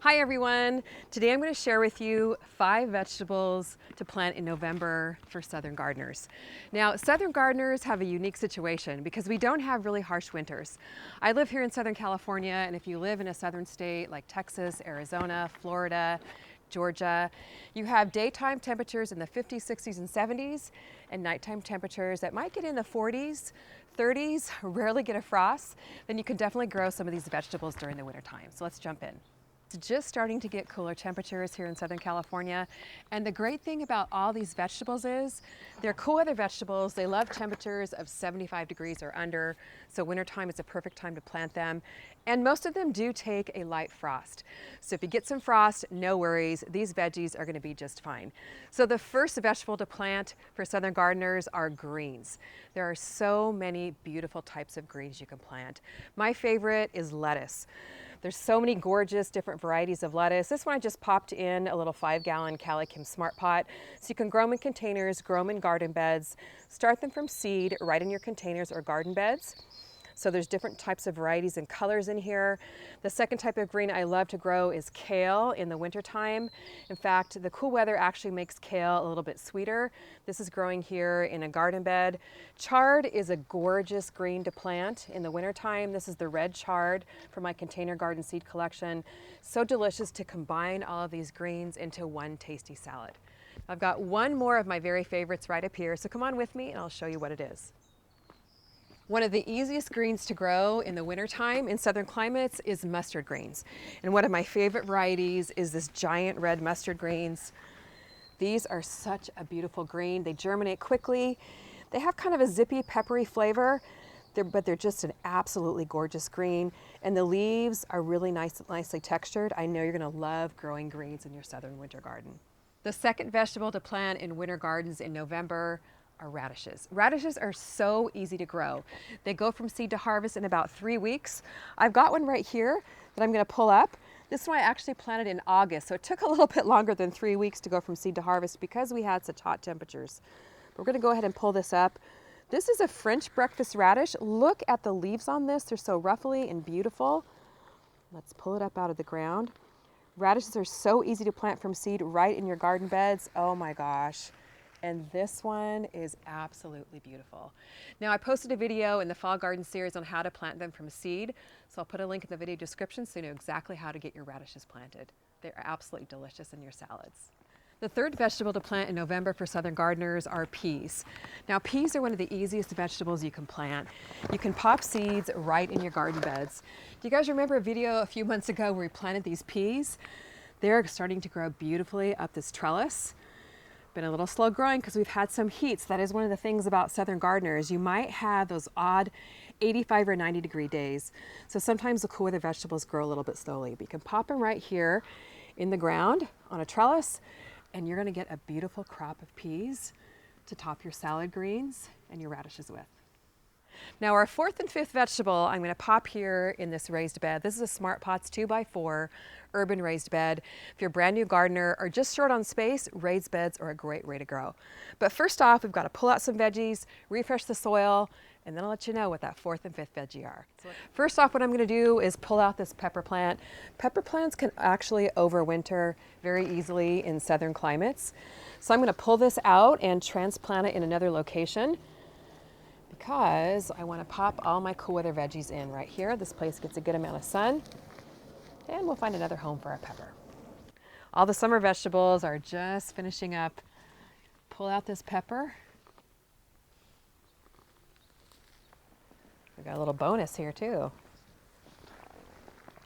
Hi everyone! Today I'm going to share with you 5 vegetables to plant in November for southern gardeners. Now, southern gardeners have a unique situation because we don't have really harsh winters. I live here in Southern California, and if you live in a southern state like Texas, Arizona, Florida, Georgia, you have daytime temperatures in the 50s, 60s, and 70s, and nighttime temperatures that might get in the 40s, 30s, rarely get a frost. Then you can definitely grow some of these vegetables during the winter time. So let's jump in. It's just starting to get cooler temperatures here in Southern California, and the great thing about all these vegetables is they're cool weather vegetables. They love temperatures of 75 degrees or under, so wintertime is a perfect time to plant them, and most of them do take a light frost. So if you get some frost, no worries, these veggies are going to be just fine. So the first vegetable to plant for southern gardeners are greens. There are so many beautiful types of greens you can plant. My favorite is lettuce. There's so many gorgeous different varieties of lettuce. This one I just popped in a little 5-gallon Calikim Smart Pot. So you can grow them in containers, grow them in garden beds, start them from seed right in your containers or garden beds. So there's different types of varieties and colors in here. The second type of green I love to grow is kale in the wintertime. In fact, the cool weather actually makes kale a little bit sweeter. This is growing here in a garden bed. Chard is a gorgeous green to plant in the wintertime. This is the red chard from my container garden seed collection. So delicious to combine all of these greens into one tasty salad. I've got one more of my very favorites right up here, so come on with me and I'll show you what it is. One of the easiest greens to grow in the wintertime in southern climates is mustard greens. And one of my favorite varieties is this giant red mustard greens. These are such a beautiful green. They germinate quickly. They have kind of a zippy, peppery flavor, but they're just an absolutely gorgeous green. And the leaves are really nicely textured. I know you're gonna love growing greens in your southern winter garden. The second vegetable to plant in winter gardens in November are radishes. Radishes are so easy to grow. They go from seed to harvest in about 3 weeks. I've got one right here that I'm going to pull up. This one I actually planted in August, so it took a little bit longer than 3 weeks to go from seed to harvest because we had such hot temperatures. We're going to go ahead and pull this up. This is a French breakfast radish. Look at the leaves on this. They're so ruffly and beautiful. Let's pull it up out of the ground. Radishes are so easy to plant from seed right in your garden beds. Oh my gosh. And this one is absolutely beautiful. Now, I posted a video in the Fall Garden series on how to plant them from seed, so I'll put a link in the video description so you know exactly how to get your radishes planted. They're absolutely delicious in your salads. The third vegetable to plant in November for southern gardeners are peas. Now, peas are one of the easiest vegetables you can plant. You can pop seeds right in your garden beds. Do you guys remember a video a few months ago where we planted these peas? They're starting to grow beautifully up this trellis. Been a little slow growing because we've had some heats. That is one of the things about southern gardeners. You might have those odd 85 or 90 degree days. So sometimes the cool weather vegetables grow a little bit slowly. But you can pop them right here in the ground on a trellis, and you're going to get a beautiful crop of peas to top your salad greens and your radishes with. Now, our fourth and fifth vegetable I'm going to pop here in this raised bed. This is a Smart Pots 2x4 urban raised bed. If you're a brand new gardener or just short on space, raised beds are a great way to grow. But first off, we've got to pull out some veggies, refresh the soil, and then I'll let you know what that fourth and fifth veggie are. First off, what I'm going to do is pull out this pepper plant. Pepper plants can actually overwinter very easily in southern climates. So I'm going to pull this out and transplant it in another location, because I want to pop all my cool weather veggies in right here. This place gets a good amount of sun, and we'll find another home for our pepper. All the summer vegetables are just finishing up. Pull out this pepper. We got a little bonus here too.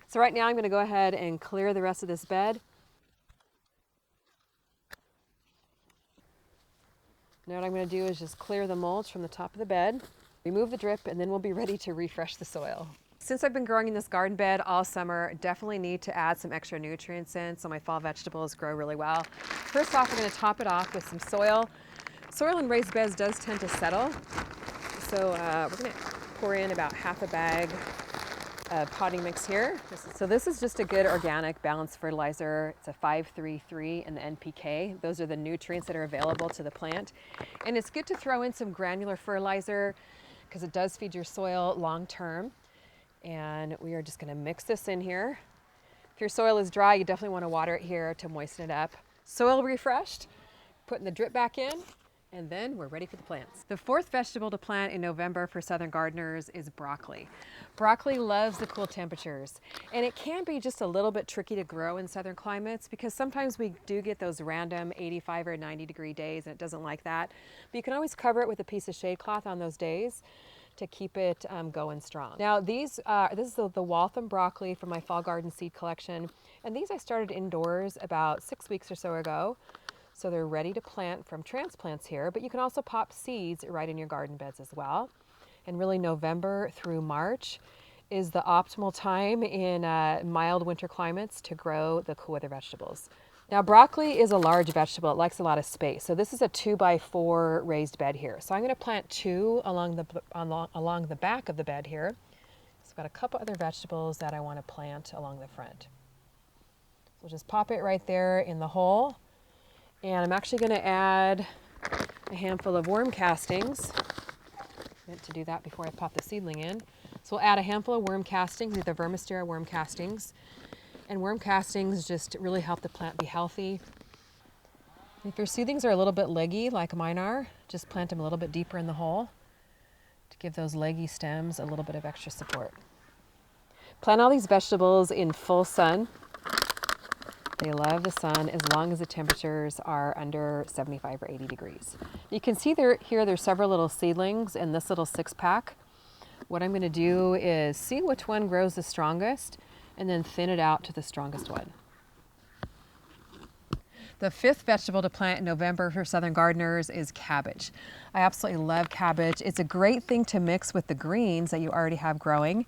So right now I'm going to go ahead and clear the rest of this bed. Now what I'm going to do is just clear the mulch from the top of the bed, remove the drip, and then we'll be ready to refresh the soil. Since I've been growing in this garden bed all summer, definitely need to add some extra nutrients in so my fall vegetables grow really well. First off, we're going to top it off with some soil. Soil in raised beds does tend to settle, so we're going to pour in about half a bag of potting mix here. So this is just a good organic balanced fertilizer. It's a 5-3-3 in the NPK. Those are the nutrients that are available to the plant. And it's good to throw in some granular fertilizer because it does feed your soil long term. And we are just going to mix this in here. If your soil is dry, you definitely want to water it here to moisten it up. Soil refreshed, putting the drip back in, and then we're ready for the plants. The fourth vegetable to plant in November for southern gardeners is broccoli. Broccoli loves the cool temperatures, and it can be just a little bit tricky to grow in southern climates because sometimes we do get those random 85 or 90-degree days and it doesn't like that. But you can always cover it with a piece of shade cloth on those days to keep it going strong. Now this is the Waltham broccoli from my fall garden seed collection, and these I started indoors about 6 weeks or so ago. So they're ready to plant from transplants here, but you can also pop seeds right in your garden beds as well. And really November through March is the optimal time in mild winter climates to grow the cool weather vegetables. Now broccoli is a large vegetable, it likes a lot of space. So this is a 2x4 raised bed here. So I'm gonna plant two along the back of the bed here. So I've got a couple other vegetables that I wanna plant along the front. So just pop it right there in the hole. And I'm actually going to add a handful of worm castings. Meant to do that before I pop the seedling in. So we'll add a handful of worm castings, either Vermistera worm castings. And worm castings just really help the plant be healthy. If your seedlings are a little bit leggy, like mine are, just plant them a little bit deeper in the hole to give those leggy stems a little bit of extra support. Plant all these vegetables in full sun. They love the sun as long as the temperatures are under 75 or 80 degrees. You can see here there's several little seedlings in this little 6-pack. What I'm going to do is see which one grows the strongest and then thin it out to the strongest one. The fifth vegetable to plant in November for southern gardeners is cabbage. I absolutely love cabbage. It's a great thing to mix with the greens that you already have growing.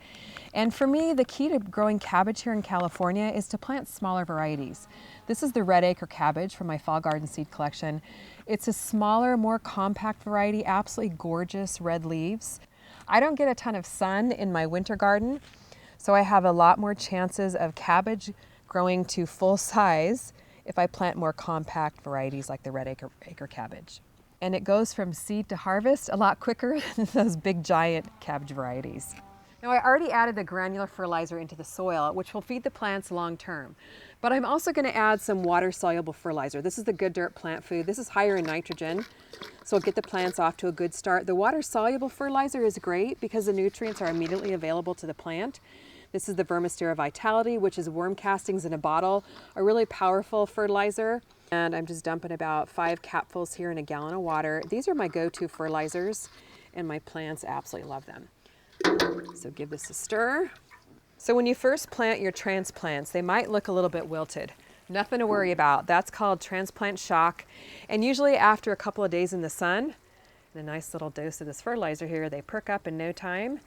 And for me, the key to growing cabbage here in California is to plant smaller varieties. This is the red acre cabbage from my fall garden seed collection. It's a smaller, more compact variety, absolutely gorgeous red leaves. I don't get a ton of sun in my winter garden, so I have a lot more chances of cabbage growing to full size if I plant more compact varieties like the red acre cabbage. And it goes from seed to harvest a lot quicker than those big giant cabbage varieties. Now I already added the granular fertilizer into the soil, which will feed the plants long term. But I'm also going to add some water soluble fertilizer. This is the Good Dirt plant food. This is higher in nitrogen, so it'll get the plants off to a good start. The water soluble fertilizer is great because the nutrients are immediately available to the plant. This is the Vermistera Vitality, which is worm castings in a bottle, a really powerful fertilizer. And I'm just dumping about 5 capfuls here in a gallon of water. These are my go-to fertilizers, and my plants absolutely love them. So give this a stir. So when you first plant your transplants, they might look a little bit wilted. Nothing to worry about. That's called transplant shock. And usually after a couple of days in the sun, and a nice little dose of this fertilizer here, they perk up in no time,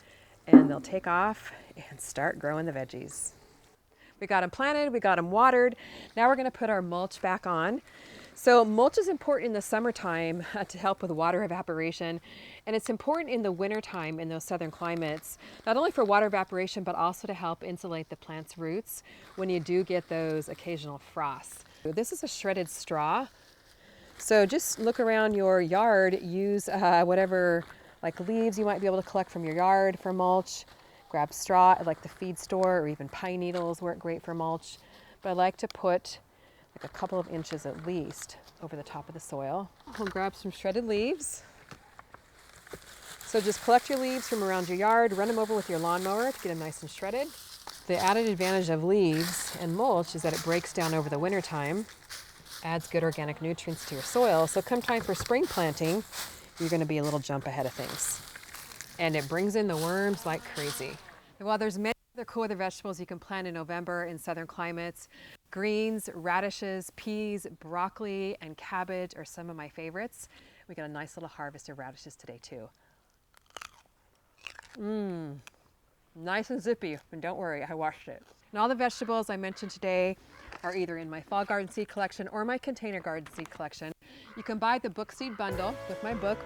and they'll take off and start growing the veggies. We got them planted, we got them watered. Now we're going to put our mulch back on. So mulch is important in the summertime to help with water evaporation, and it's important in the wintertime in those southern climates, not only for water evaporation, but also to help insulate the plant's roots when you do get those occasional frosts. This is a shredded straw. So just look around your yard, use whatever like leaves you might be able to collect from your yard for mulch. Grab straw at like the feed store, or even pine needles work great for mulch. But I like to put like a couple of inches at least over the top of the soil. We'll grab some shredded leaves. So just collect your leaves from around your yard, run them over with your lawnmower to get them nice and shredded. The added advantage of leaves and mulch is that it breaks down over the winter time, adds good organic nutrients to your soil. So come time for spring planting, you're going to be a little jump ahead of things. And it brings in the worms like crazy. And while there's many other cool other vegetables you can plant in November in southern climates, greens, radishes, peas, broccoli, and cabbage are some of my favorites. We got a nice little harvest of radishes today too. Nice and zippy, and don't worry, I washed it. And all the vegetables I mentioned today are either in my fall garden seed collection or my container garden seed collection. You can buy the book seed bundle with my book,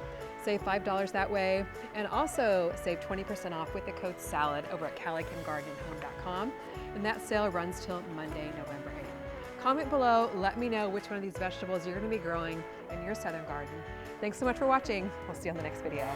save $5 that way, and also save 20% off with the code SALAD over at CaliChemGardenandHome.com. And that sale runs till Monday, November 8th. Comment below, let me know which one of these vegetables you're going to be growing in your southern garden. Thanks so much for watching. We'll see you on the next video.